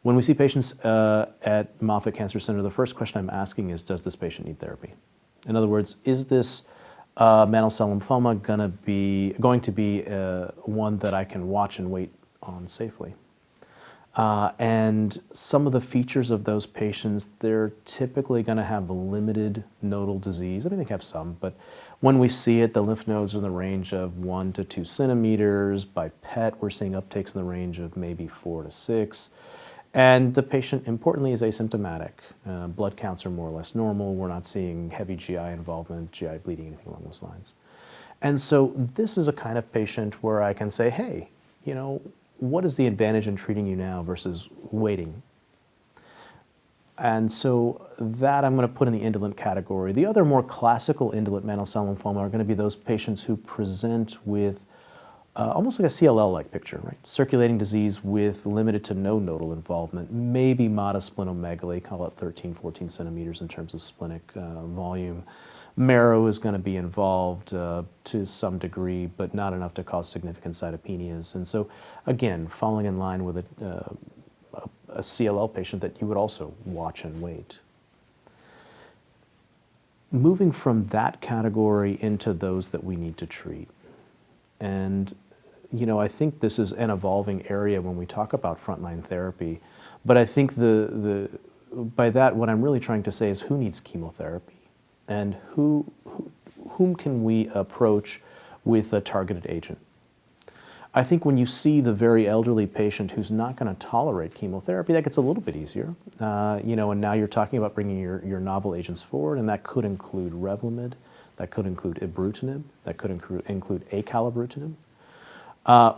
When we see patients at Moffitt Cancer Center, the first question I'm asking is, does this patient need therapy? In other words, is this mantle cell lymphoma going to be one that I can watch and wait on safely? And some of the features of those patients, they're typically going to have limited nodal disease. I mean, they have some, but when we see it, the lymph nodes are in the range of 1 to 2 centimeters. By PET, we're seeing uptakes in the range of maybe 4 to 6. And the patient, importantly, is asymptomatic. Blood counts are more or less normal. We're not seeing heavy GI involvement, GI bleeding, anything along those lines. And so this is a kind of patient where I can say, hey, you know, what is the advantage in treating you now versus waiting? And so that I'm going to put in the indolent category. The other more classical indolent mantle cell lymphoma are going to be those patients who present with almost like a CLL-like picture, right? Circulating disease with limited to no nodal involvement, maybe modest splenomegaly, call it 13, 14 centimeters in terms of splenic volume. Marrow is going to be involved to some degree, but not enough to cause significant cytopenias. And so, again, falling in line with a CLL patient that you would also watch and wait. Moving from that category into those that we need to treat. And, you know, I think this is an evolving area when we talk about frontline therapy. But I think by that, what I'm really trying to say is who needs chemotherapy? And whom can we approach with a targeted agent? I think when you see the very elderly patient who's not going to tolerate chemotherapy, that gets a little bit easier. You know, and now you're talking about bringing your novel agents forward, and that could include Revlimid, that could include ibrutinib, that could include acalabrutinib.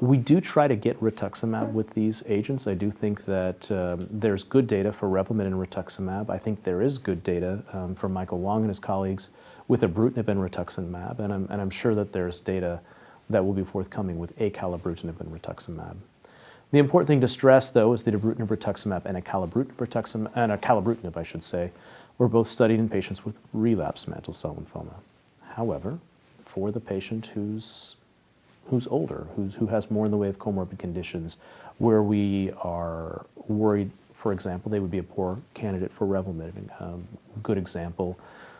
We do try to get rituximab with these agents. I do think that there's good data for Revlimid and rituximab. I think there is good data from Michael Wong and his colleagues with ibrutinib and rituximab, and I'm sure that there's data that will be forthcoming with acalabrutinib and rituximab. The important thing to stress, though, is that ibrutinib, rituximab, and acalabrutinib, I should say, were both studied in patients with relapsed mantle cell lymphoma. However, for the patient who's older, who has more in the way of comorbid conditions, where we are worried, for example, they would be a poor candidate for Revlimid. Good example,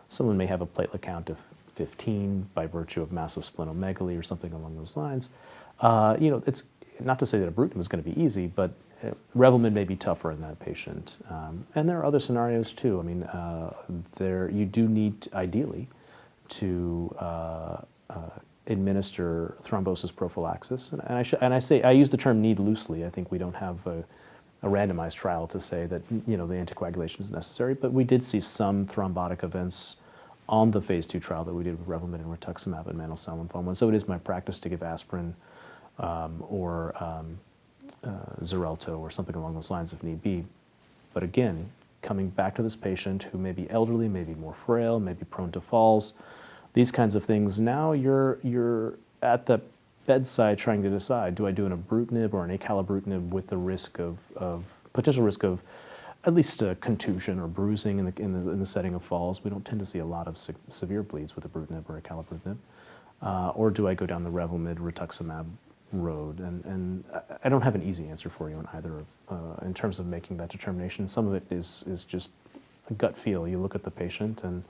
someone may have a platelet count of 15 by virtue of massive splenomegaly or something along those lines. You know, it's not to say that ibrutinib is going to be easy, but Revlimid may be tougher in that patient. And there are other scenarios too. I mean, you do need, ideally, to administer thrombosis prophylaxis. And I use the term need loosely. I think we don't have a randomized trial to say that, you know, the anticoagulation is necessary, but we did see some thrombotic events on the phase 2 trial that we did with Revlimid and rituximab and mantle cell lymphoma. And so it is my practice to give aspirin or Xarelto or something along those lines if need be. But again, coming back to this patient who may be elderly, may be more frail, may be prone to falls, these kinds of things, now you're at the bedside trying to decide, do I do an ibrutinib or an acalabrutinib with the risk of potential risk of at least contusion or bruising in the setting of falls. We don't tend to see a lot of severe bleeds with ibrutinib or acalabrutinib. Or do I go down the Revlimid, rituximab road? And I don't have an easy answer for you on either in terms of making that determination. Some of it is just a gut feel. You look at the patient and,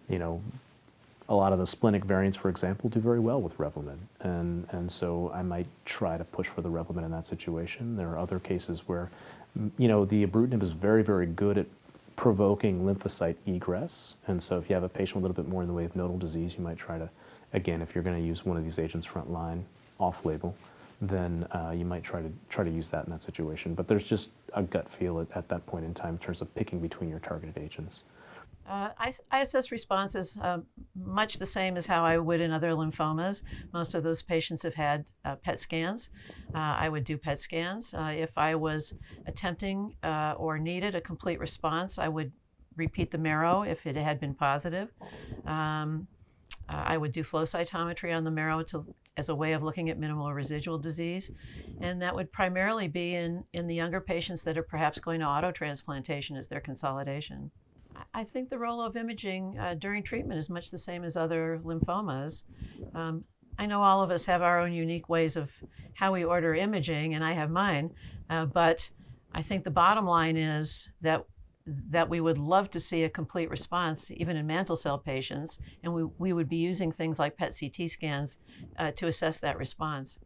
you know, a lot of the splenic variants, for example, do very well with Revlimid. And so I might try to push for the Revlimid in that situation. There are other cases where, you know, the ibrutinib is very, very good at provoking lymphocyte egress. And so if you have a patient with a little bit more in the way of nodal disease, you might try to, again, if you're going to use one of these agents frontline, off-label, then you might try to use that in that situation. But there's just a gut feel at that point in time in terms of picking between your targeted agents. I assess responses much the same as how I would in other lymphomas. Most of those patients have had PET scans. I would do PET scans. If I was attempting or needed a complete response, I would repeat the marrow if it had been positive. I would do flow cytometry on the marrow as a way of looking at minimal or residual disease. And that would primarily be in the younger patients that are perhaps going to autotransplantation as their consolidation. I think the role of imaging during treatment is much the same as other lymphomas. I know all of us have our own unique ways of how we order imaging, and I have mine, but I think the bottom line is that we would love to see a complete response, even in mantle cell patients, and we would be using things like PET CT scans to assess that response.